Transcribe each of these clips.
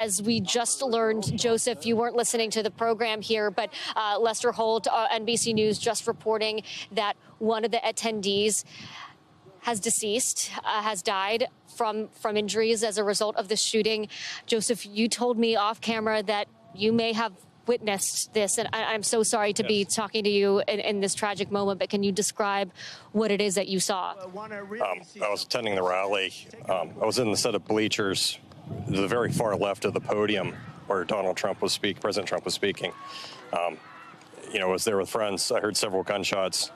As we just learned, Joseph, you weren't listening to the program here, but Lester Holt, NBC News, just reporting that one of the attendees has deceased, has died from injuries as a result of the shooting. Joseph, you told me off camera that you may have witnessed this, and I'm so sorry to be talking to you in this tragic moment, but can you describe what it is that you saw? I was attending the rally. I was in the set of bleachers, the very far left of the podium where President Trump was speaking. I was there with friends. I heard several gunshots.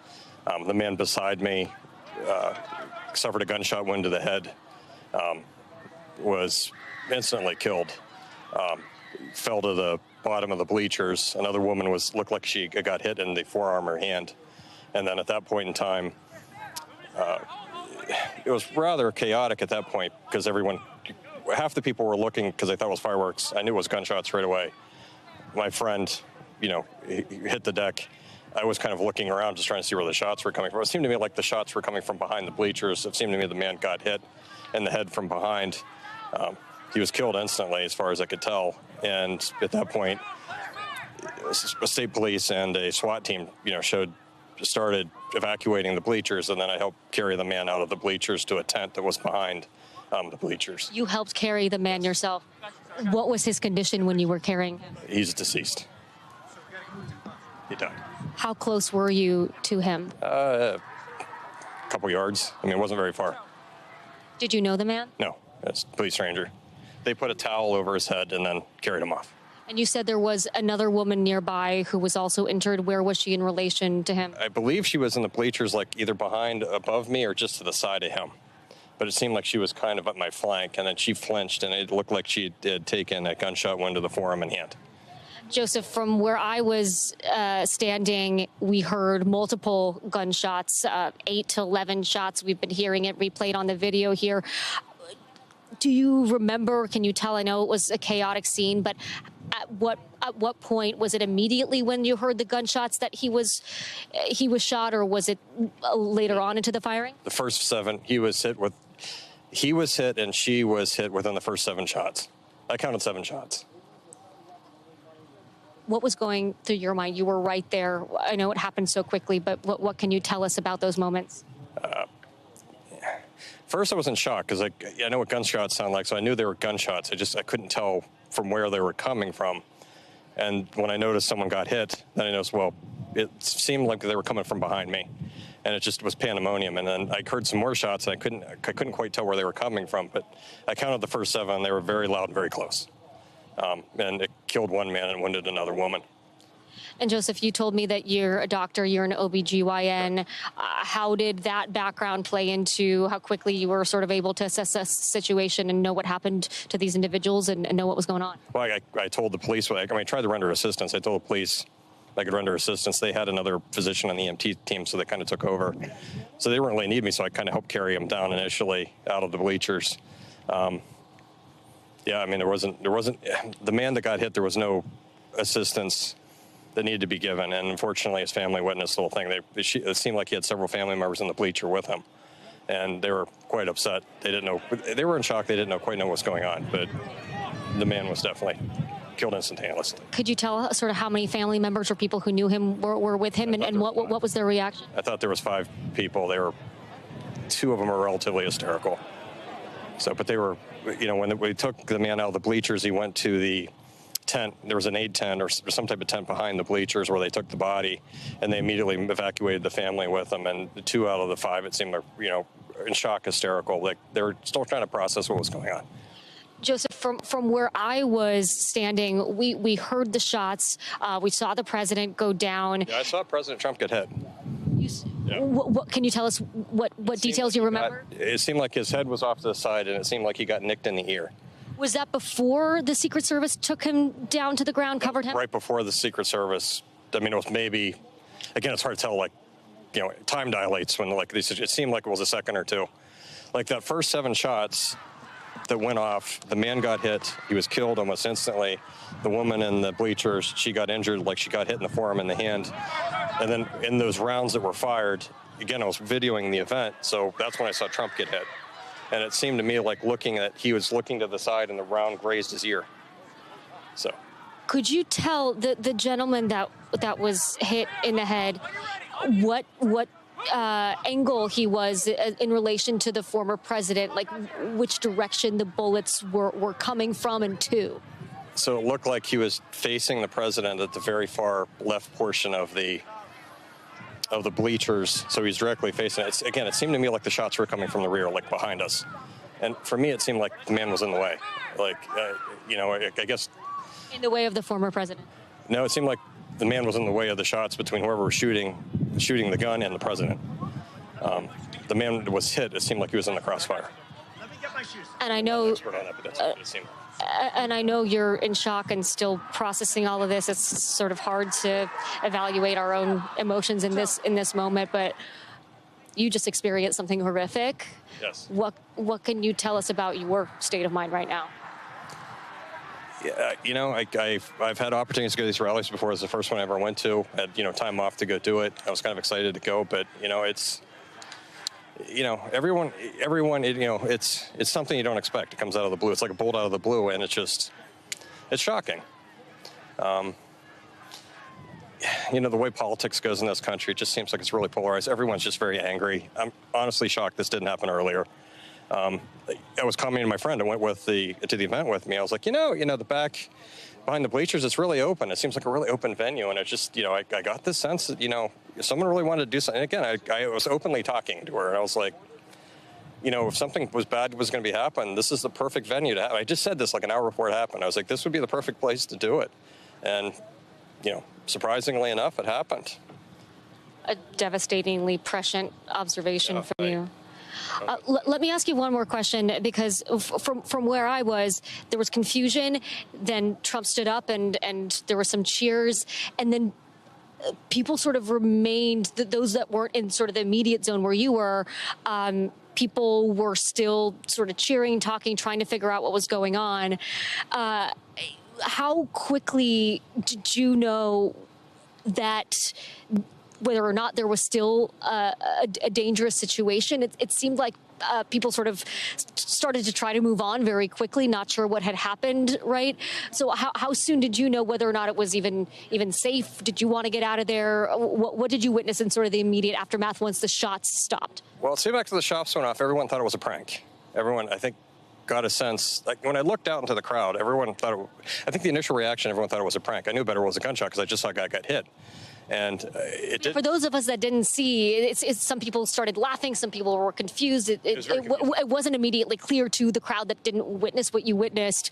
The man beside me suffered a gunshot wound to the head, was instantly killed, fell to the bottom of the bleachers. Another woman looked like she got hit in the forearm or hand. And then at that point in time, it was rather chaotic at that point because half the people were looking because they thought it was fireworks. I knew it was gunshots right away. My friend, he hit the deck. I was kind of looking around just trying to see where the shots were coming from. It seemed to me like the shots were coming from behind the bleachers. It seemed to me the man got hit in the head from behind. He was killed instantly, as far as I could tell. And at that point, a state police and a SWAT team, started evacuating the bleachers, and then I helped carry the man out of the bleachers to a tent that was behind the bleachers. You helped carry the man yourself. What was his condition when you were carrying him? He's deceased. He died. How close were you to him? A couple yards. It wasn't very far. Did you know the man? No, it's a complete stranger. They put a towel over his head and then carried him off. And you said there was another woman nearby who was also injured. Where was she in relation to him? I believe she was in the bleachers, either above me or just to the side of him. But it seemed like she was kind of at my flank, and then she flinched, and it looked like she had taken a gunshot wound to the forearm and hand. Joseph, from where I was standing, we heard multiple gunshots, 8 to 11 shots. We've been hearing it replayed on the video here. Do you remember, can you tell, I know it was a chaotic scene, but at what point, was it immediately when you heard the gunshots that he was shot, or was it later on into the firing? The first 7, he was hit and she was hit within the first 7 shots. I counted 7 shots. What was going through your mind? You were right there. I know it happened so quickly, but what can you tell us about those moments? First, I was in shock because I know what gunshots sound like, so I knew they were gunshots. I couldn't tell from where they were coming from. And when I noticed someone got hit, then I noticed, it seemed like they were coming from behind me. And it just was pandemonium. And then I heard some more shots, and I couldn't quite tell where they were coming from. But I counted the first 7. They were very loud and very close. And it killed one man and wounded another woman. And Joseph, you told me that you're a doctor, you're an OBGYN. How did that background play into how quickly you were sort of able to assess the situation and know what happened to these individuals and know what was going on? Well, I told the police, I tried to render assistance. I told the police I could render assistance. They had another physician on the EMT team, so they kind of took over. So they didn't really need me, so I kind of helped carry them down initially out of the bleachers. There wasn't, the man that got hit, there was no assistance that needed to be given. And unfortunately, his family witnessed the whole thing. It seemed like he had several family members in the bleacher with him. And they were quite upset. They were in shock. They didn't quite know what was going on. But the man was definitely killed instantaneously. Could you tell us sort of how many family members or people who knew him were with him, and what was their reaction? I thought there was 5 people. 2 of them were relatively hysterical. But they were, when we took the man out of the bleachers, he went to the tent. There was an aid tent or some type of tent behind the bleachers where they took the body, and they immediately evacuated the family with them. And the 2 out of the 5, it seemed, in shock, hysterical. They were still trying to process what was going on. Joseph, from where I was standing, we heard the shots. We saw the president go down. Yeah, I saw President Trump get hit. Yeah. What can you tell us? What details you remember? It seemed like his head was off to the side, and it seemed like he got nicked in the ear. Was that before the Secret Service took him down to the ground, covered him? Right before the Secret Service. It was maybe, again, it's hard to tell, time dilates when, it seemed like it was a second or 2. That first 7 shots that went off, the man got hit. He was killed almost instantly. The woman in the bleachers, she got injured, she got hit in the forearm and the hand. And then in those rounds that were fired, again, I was videoing the event, so that's when I saw Trump get hit. And it seemed to me he was looking to the side and the round grazed his ear. So. Could you tell the gentleman that was hit in the head what angle he was in relation to the former president, like which direction the bullets were coming from and to? So it looked like he was facing the president at the very far left portion of the bleachers. So he's directly facing it. Again, it seemed to me like the shots were coming from the rear, like behind us. And for me, it seemed like the man was in the way. Like, I guess. In the way of the former president? No, it seemed like the man was in the way of the shots between whoever was shooting the gun and the president. The man was hit. It seemed like he was in the crossfire. And I know. And I know you're in shock and still processing all of this. It's sort of hard to evaluate our own emotions in this moment, but you just experienced something horrific. Yes. What can you tell us about your state of mind right now? Yeah, I've had opportunities to go to these rallies before. It was the first one I ever went to. I had, time off to go do it. I was kind of excited to go, but it's. Everyone, it's something you don't expect. It comes out of the blue. It's like a bolt out of the blue, and it's shocking. The way politics goes in this country, it just seems like it's really polarized. Everyone's just very angry. I'm honestly shocked this didn't happen earlier. I was commenting to my friend who went to the event with me. I was like, the back behind the bleachers, it's really open. It seems like a really open venue. And it just, I got this sense that, if someone really wanted to do something, and again, I was openly talking to her, and I was like, if something was bad was going to be happening, this is the perfect venue to have. I just said this like an hour before it happened. I was like, this would be the perfect place to do it. And, surprisingly enough, it happened. A devastatingly prescient observation from you. Let me ask you one more question, because from where I was, there was confusion. Then Trump stood up and there were some cheers. And then people sort of remained, those that weren't in sort of the immediate zone where you were, people were still sort of cheering, talking, trying to figure out what was going on. How quickly did you know that whether or not there was still a dangerous situation? It seemed like people sort of started to try to move on very quickly, not sure what had happened, right? So how soon did you know whether or not it was even safe? Did you want to get out of there? What did you witness in sort of the immediate aftermath once the shots stopped? Well, see, back to the shots went off, everyone thought it was a prank. Everyone, I think, got a sense, like when I looked out into the crowd, everyone thought I think the initial reaction, everyone thought it was a prank. I knew better it was a gunshot because I just saw a guy get hit. And it did. For those of us that didn't see, it's some people started laughing, some people were confused. It wasn't immediately clear to the crowd that didn't witness what you witnessed,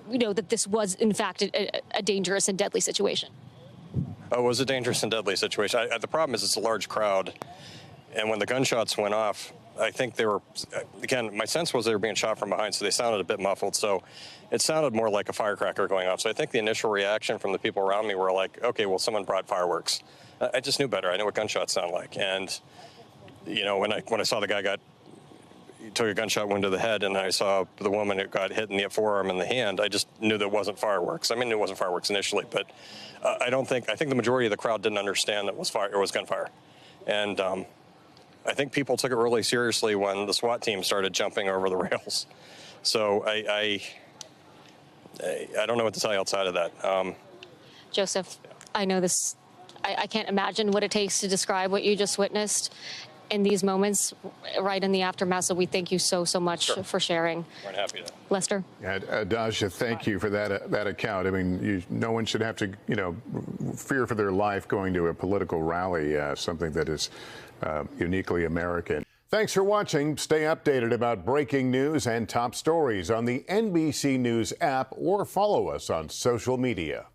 that this was, in fact, a dangerous and deadly situation. Oh, it was a dangerous and deadly situation. The problem is it's a large crowd. And when the gunshots went off, I think they were, again, my sense was they were being shot from behind, so they sounded a bit muffled. So it sounded more like a firecracker going off. So I think the initial reaction from the people around me were like, okay, well, someone brought fireworks. I just knew better. I knew what gunshots sound like. And, when I saw the guy took a gunshot wound to the head, and I saw the woman who got hit in the forearm and the hand, I just knew that it wasn't fireworks. I mean, it wasn't fireworks initially, but I think the majority of the crowd didn't understand that it was gunfire. And, I think people took it really seriously when the SWAT team started jumping over the rails. So I don't know what to tell you outside of that. Joseph, I know this. I can't imagine what it takes to describe what you just witnessed in these moments, right in the aftermath. So we thank you so much for sharing. We're happy to. Lester? Dasha, thank you for that account. I mean, no one should have to, fear for their life going to a political rally, something that is uniquely American. Thanks for watching. Stay updated about breaking news and top stories on the NBC News app or follow us on social media.